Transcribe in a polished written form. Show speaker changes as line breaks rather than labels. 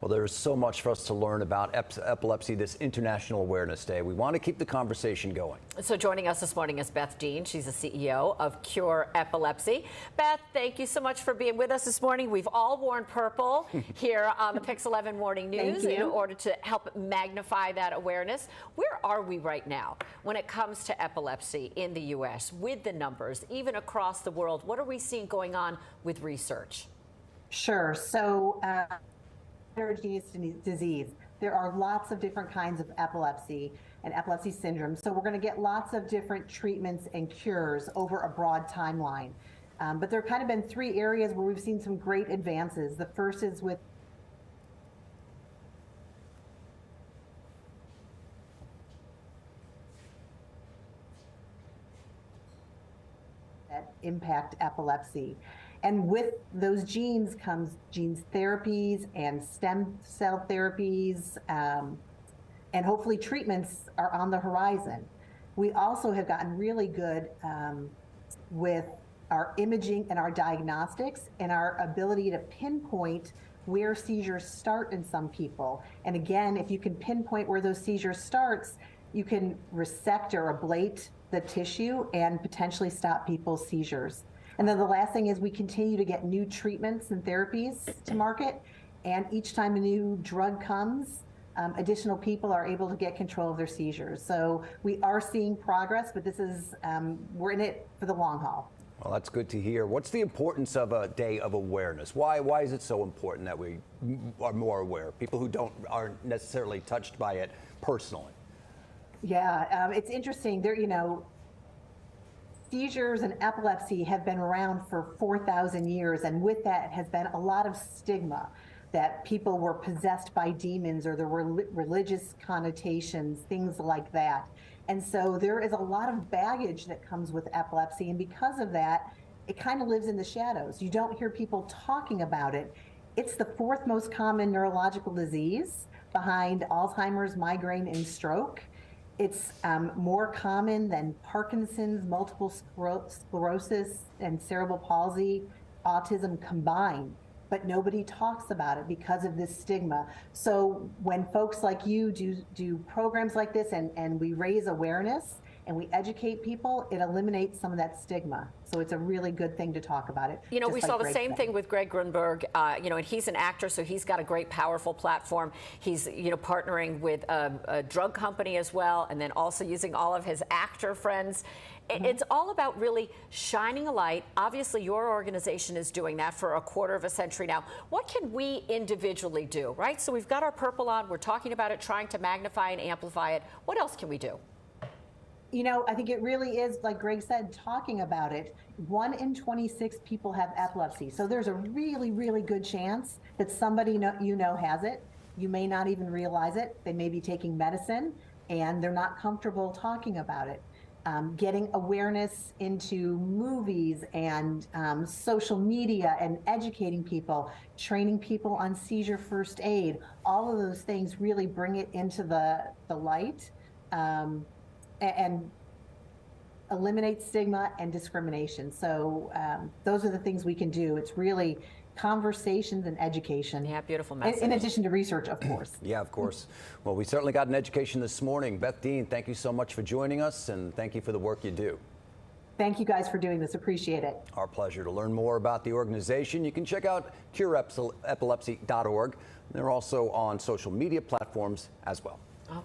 Well, there's so much for us to learn about epilepsy this International Awareness Day. We want to keep the conversation going.
So joining us this morning is Beth Dean. She's the CEO of Cure Epilepsy. Beth, thank you so much for being with us this morning. We've all worn purple here on the Pix 11 Morning News in order to help magnify that awareness. Where are we right now when it comes to epilepsy in the U.S. with the numbers, even across the world? What are we seeing going on with research?
Sure. So, heterogeneous disease. There are lots of different kinds of epilepsy and epilepsy syndrome. So we're going to get lots of different treatments and cures over a broad timeline. But there have kind of been three areas where we've seen some great advances. The first is with that impact epilepsy. And with those genes comes genes therapies and stem cell therapies, and hopefully treatments are on the horizon. We also have gotten really good with our imaging and our diagnostics and our ability to pinpoint where seizures start in some people. And again, if you can pinpoint where those seizures starts, you can resect or ablate the tissue and potentially stop people's seizures. And then the last thing is we continue to get new treatments and therapies to market. And each time a new drug comes, additional people are able to get control of their seizures. So we are seeing progress, but this is, we're in it for the long haul.
Well, that's good to hear. What's the importance of a day of awareness? Why is it so important that we are more aware? People who aren't necessarily touched by it personally.
Yeah, it's interesting. Seizures and epilepsy have been around for 4,000 years, and with that has been a lot of stigma that people were possessed by demons or there were religious connotations, things like that. And so there is a lot of baggage that comes with epilepsy, and because of that, it kind of lives in the shadows. You don't hear people talking about it. It's the fourth most common neurological disease behind Alzheimer's, migraine, and stroke. It's more common than Parkinson's, multiple sclerosis, and cerebral palsy, autism combined, but nobody talks about it because of this stigma. So when folks like you do programs like this and we raise awareness and we educate people, it eliminates some of that stigma. So it's a really good thing to talk about it.
You know, we saw the same thing with Greg Grunberg, and he's an actor, so he's got a great, powerful platform. He's, partnering with a drug company as well, and then also using all of his actor friends. It's all about really shining a light. Obviously, your organization is doing that for a quarter of a century now. What can we individually do, right? So we've got our purple on, we're talking about it, trying to magnify and amplify it. What else can we do?
I think it really is, like Greg said, talking about it. 1 in 26 people have epilepsy. So there's a really, really good chance that somebody has it. You may not even realize it. They may be taking medicine and they're not comfortable talking about it. Getting awareness into movies and social media and educating people, training people on seizure first aid, all of those things really bring it into the light. And eliminate stigma and discrimination. So those are the things we can do. It's really conversations and education.
Yeah, beautiful message.
In addition to research, of course.
Yeah, of course. Well, we certainly got an education this morning. Beth Dean, thank you so much for joining us, and thank you for the work you do.
Thank you guys for doing this. Appreciate it.
Our pleasure. To learn more about the organization, you can check out cureepilepsy.org. They're also on social media platforms as well.